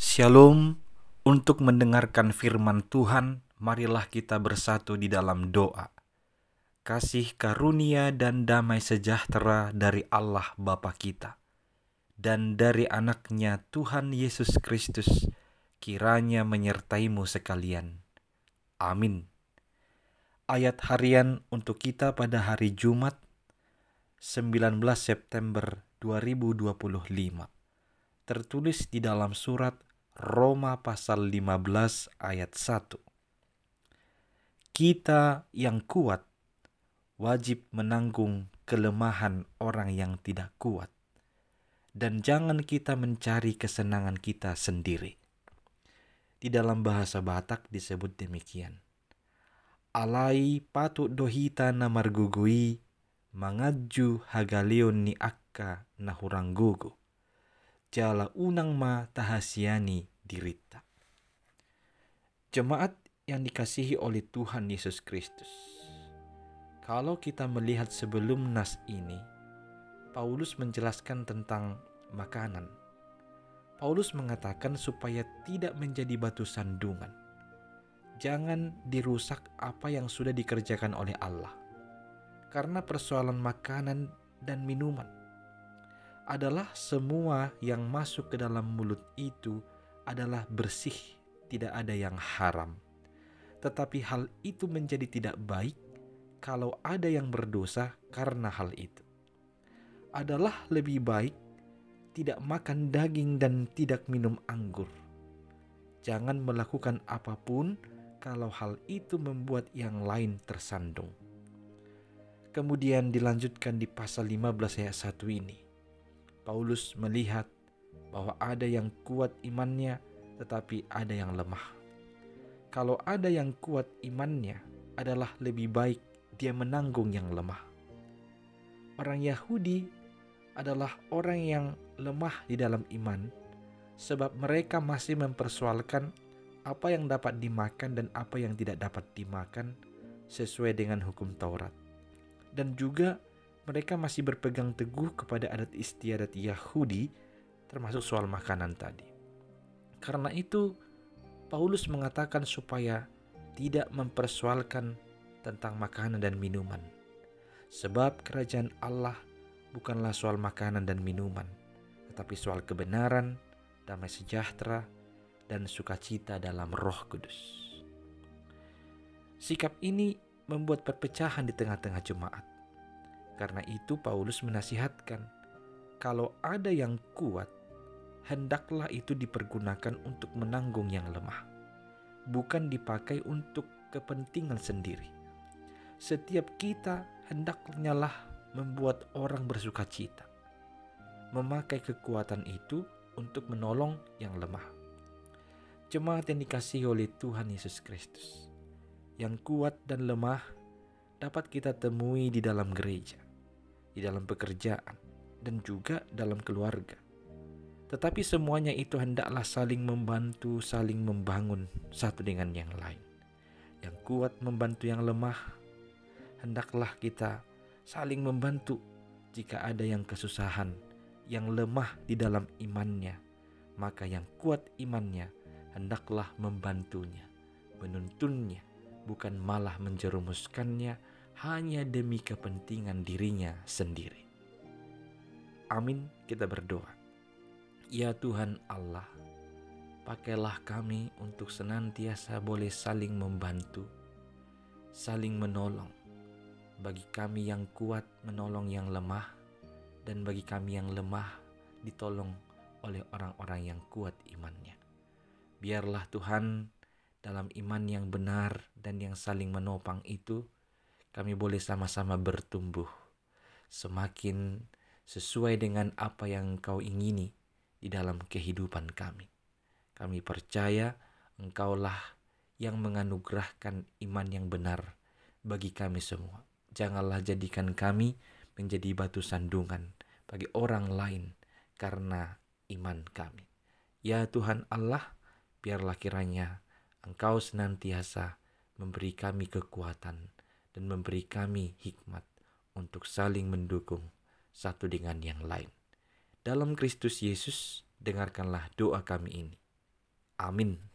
Shalom. Untuk mendengarkan firman Tuhan, marilah kita bersatu di dalam doa. Kasih karunia dan damai sejahtera dari Allah Bapa kita dan dari anaknya Tuhan Yesus Kristus kiranya menyertaimu sekalian. Amin. Ayat harian untuk kita pada hari Jumat 19 September 2025 tertulis di dalam surat Roma pasal 15 ayat 1. Kita yang kuat wajib menanggung kelemahan orang yang tidak kuat, dan jangan kita mencari kesenangan kita sendiri. Di dalam bahasa Batak disebut demikian. Alai patut dohita na margugui, mangaju hagaleon ni akka na huranggugu. Jala unang ma tahasiani dirita. Jemaat yang dikasihi oleh Tuhan Yesus Kristus. Kalau kita melihat sebelum nas ini, Paulus menjelaskan tentang makanan. Paulus mengatakan supaya tidak menjadi batu sandungan. Jangan dirusak apa yang sudah dikerjakan oleh Allah. Karena persoalan makanan dan minuman adalah semua yang masuk ke dalam mulut itu adalah bersih, tidak ada yang haram. Tetapi hal itu menjadi tidak baik kalau ada yang berdosa karena hal itu. Adalah lebih baik tidak makan daging dan tidak minum anggur. Jangan melakukan apapun kalau hal itu membuat yang lain tersandung. Kemudian dilanjutkan di pasal 15 ayat 1 ini. Paulus melihat bahwa ada yang kuat imannya tetapi ada yang lemah. Kalau ada yang kuat imannya adalah lebih baik dia menanggung yang lemah. Orang Yahudi adalah orang yang lemah di dalam iman sebab mereka masih mempersoalkan apa yang dapat dimakan dan apa yang tidak dapat dimakan sesuai dengan hukum Taurat. Dan juga mereka masih berpegang teguh kepada adat istiadat Yahudi, termasuk soal makanan tadi. Karena itu, Paulus mengatakan supaya tidak mempersoalkan tentang makanan dan minuman. Sebab kerajaan Allah bukanlah soal makanan dan minuman, tetapi soal kebenaran, damai sejahtera, dan sukacita dalam Roh Kudus. Sikap ini membuat perpecahan di tengah-tengah jemaat. Karena itu Paulus menasihatkan, kalau ada yang kuat, hendaklah itu dipergunakan untuk menanggung yang lemah, bukan dipakai untuk kepentingan sendiri. Setiap kita hendaknya lah membuat orang bersukacita, memakai kekuatan itu untuk menolong yang lemah. Jemaat yang dikasihi oleh Tuhan Yesus Kristus, yang kuat dan lemah dapat kita temui di dalam gereja, di dalam pekerjaan, dan juga dalam keluarga. Tetapi semuanya itu hendaklah saling membantu, saling membangun satu dengan yang lain. Yang kuat membantu yang lemah, hendaklah kita saling membantu jika ada yang kesusahan, yang lemah di dalam imannya. Maka yang kuat imannya, hendaklah membantunya, menuntunnya, bukan malah menjerumuskannya hanya demi kepentingan dirinya sendiri. Amin, kita berdoa. Ya Tuhan Allah, pakailah kami untuk senantiasa boleh saling membantu, saling menolong. Bagi kami yang kuat menolong yang lemah, dan bagi kami yang lemah ditolong oleh orang-orang yang kuat imannya. Biarlah Tuhan dalam iman yang benar dan yang saling menopang itu, kami boleh sama-sama bertumbuh semakin sesuai dengan apa yang Engkau ingini di dalam kehidupan kami. Kami percaya Engkaulah yang menganugerahkan iman yang benar bagi kami semua. Janganlah jadikan kami menjadi batu sandungan bagi orang lain karena iman kami. Ya Tuhan Allah, biarlah kiranya Engkau senantiasa memberi kami kekuatan dan memberi kami hikmat untuk saling mendukung satu dengan yang lain. Dalam Kristus Yesus, dengarkanlah doa kami ini. Amin.